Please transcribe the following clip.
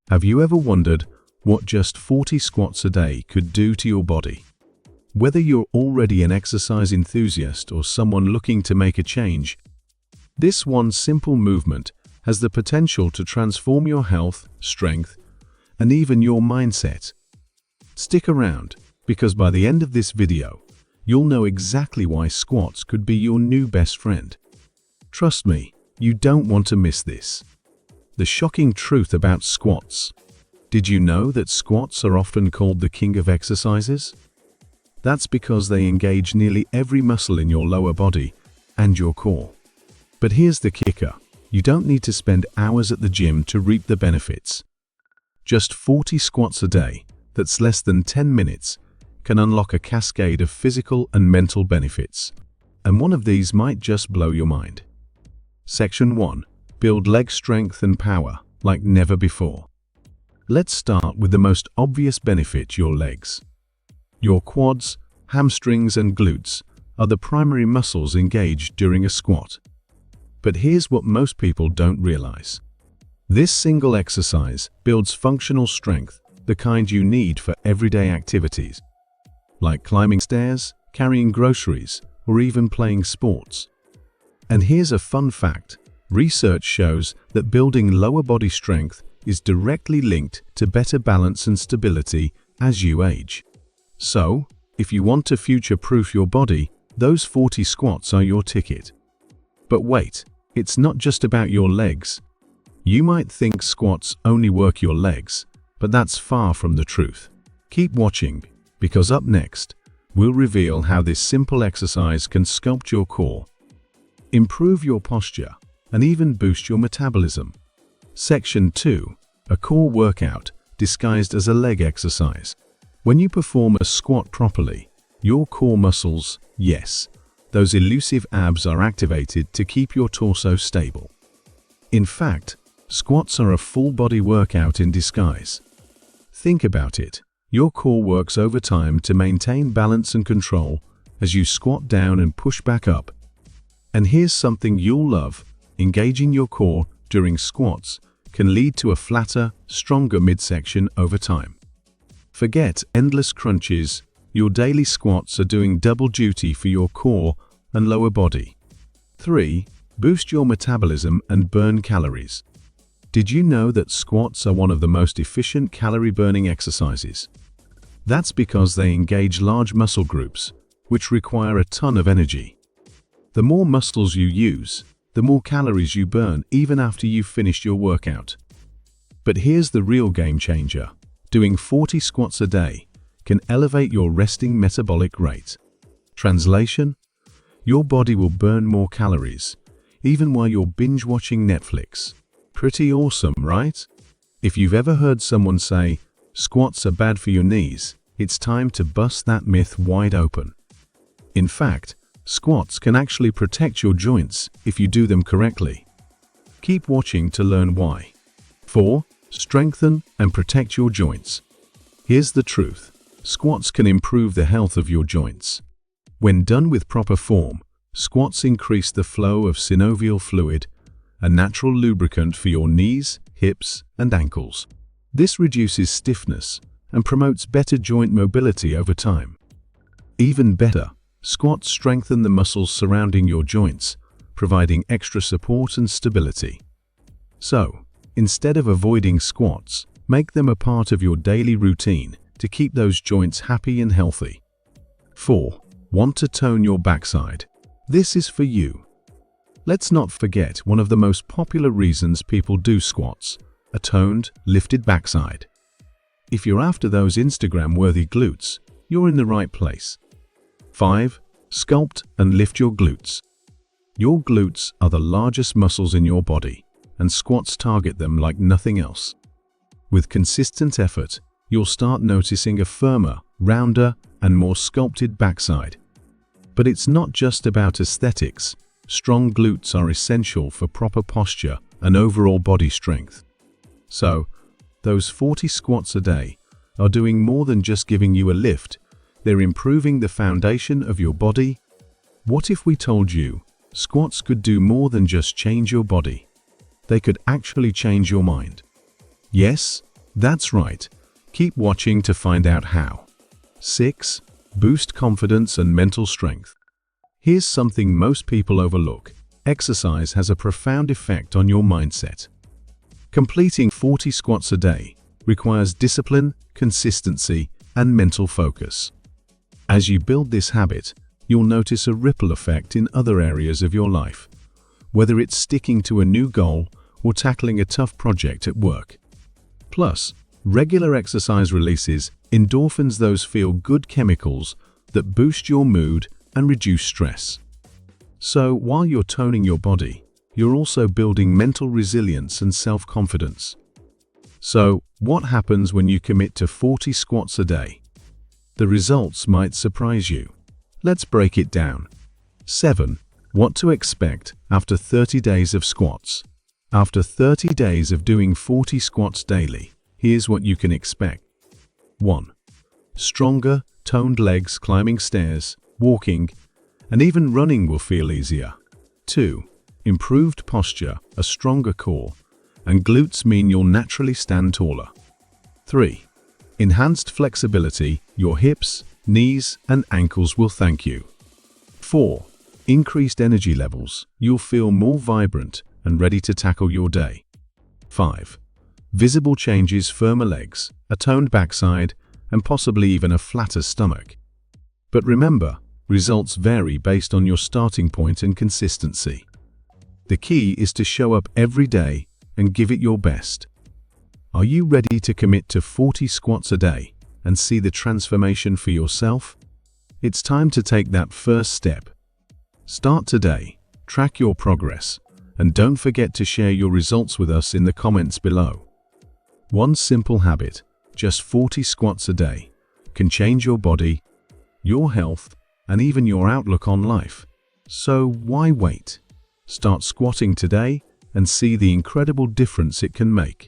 Have you ever wondered what just 40 squats a day could do to your body? Whether you're already an exercise enthusiast or someone looking to make a change, this one simple movement has the potential to transform your health, strength, and even your mindset. Stick around, because by the end of this video, you'll know exactly why squats could be your new best friend. Trust me, you don't want to miss this. The shocking truth about squats. Did you know that squats are often called the king of exercises? That's because they engage nearly every muscle in your lower body and your core. But here's the kicker. You don't need to spend hours at the gym to reap the benefits. Just 40 squats a day, that's less than 10 minutes, can unlock a cascade of physical and mental benefits. And one of these might just blow your mind. Section 1. Build leg strength and power like never before. Let's start with the most obvious benefit: your legs. Your quads, hamstrings, and glutes are the primary muscles engaged during a squat. But here's what most people don't realize. This single exercise builds functional strength, the kind you need for everyday activities, like climbing stairs, carrying groceries, or even playing sports. And here's a fun fact. Research shows that building lower body strength is directly linked to better balance and stability as you age. So, if you want to future-proof your body, those 40 squats are your ticket. But wait, it's not just about your legs. You might think squats only work your legs, but that's far from the truth. Keep watching, because up next, we'll reveal how this simple exercise can sculpt your core, improve your posture, and even boost your metabolism. Section 2. A core workout disguised as a leg exercise. When you perform a squat properly, your core muscles, yes, those elusive abs, are activated to keep your torso stable. In fact, squats are a full-body workout in disguise. Think about it. Your core works overtime to maintain balance and control as you squat down and push back up. And here's something you'll love. Engaging your core during squats can lead to a flatter, stronger midsection over time. Forget endless crunches. Your daily squats are doing double duty for your core and lower body. 3. Boost your metabolism and burn calories. Did you know that squats are one of the most efficient calorie-burning exercises? That's because they engage large muscle groups, which require a ton of energy. The more muscles you use, the more calories you burn even after you've finished your workout. But here's the real game changer. Doing 40 squats a day can elevate your resting metabolic rate. Translation: your body will burn more calories, even while you're binge-watching Netflix. Pretty awesome, right? If you've ever heard someone say, squats are bad for your knees, it's time to bust that myth wide open. In fact, squats can actually protect your joints if you do them correctly. Keep watching to learn why. 4. Strengthen and protect your joints. Here's the truth. Squats can improve the health of your joints. When done with proper form, squats increase the flow of synovial fluid, a natural lubricant for your knees, hips, and ankles. This reduces stiffness and promotes better joint mobility over time. Even better, squats strengthen the muscles surrounding your joints, providing extra support and stability. So, instead of avoiding squats, make them a part of your daily routine to keep those joints happy and healthy. 4. Want to tone your backside? This is for you. Let's not forget one of the most popular reasons people do squats: a toned, lifted backside. If you're after those Instagram-worthy glutes, you're in the right place. 5. Sculpt and lift your glutes. Your glutes are the largest muscles in your body, and squats target them like nothing else. With consistent effort, you'll start noticing a firmer, rounder, and more sculpted backside. But it's not just about aesthetics. Strong glutes are essential for proper posture and overall body strength. So, those 40 squats a day are doing more than just giving you a lift. They're improving the foundation of your body. What if we told you squats could do more than just change your body? They could actually change your mind. Yes, That's right. Keep watching to find out how. 6. Boost confidence and mental strength. Here's something most people overlook. Exercise has a profound effect on your mindset. Completing 40 squats a day requires discipline, consistency, and mental focus. As you build this habit, you'll notice a ripple effect in other areas of your life, whether it's sticking to a new goal or tackling a tough project at work. Plus, regular exercise releases endorphins, those feel-good chemicals that boost your mood and reduce stress. So, while you're toning your body, you're also building mental resilience and self-confidence. So, what happens when you commit to 40 squats a day? The results might surprise you. Let's break it down. 7. What to expect after 30 days of squats. After 30 days of doing 40 squats daily, here's what you can expect. 1. Stronger, toned legs. Climbing stairs, walking, and even running will feel easier. 2. Improved posture, a stronger core, and glutes mean you'll naturally stand taller. 3. Enhanced flexibility, your hips, knees, and ankles will thank you. 4. Increased energy levels, you'll feel more vibrant and ready to tackle your day. 5. Visible changes, firmer legs, a toned backside, and possibly even a flatter stomach. But remember, results vary based on your starting point and consistency. The key is to show up every day and give it your best. Are you ready to commit to 40 squats a day and see the transformation for yourself? It's time to take that first step. Start today, track your progress, and don't forget to share your results with us in the comments below. One simple habit, just 40 squats a day, can change your body, your health, and even your outlook on life. So why wait? Start squatting today and see the incredible difference it can make.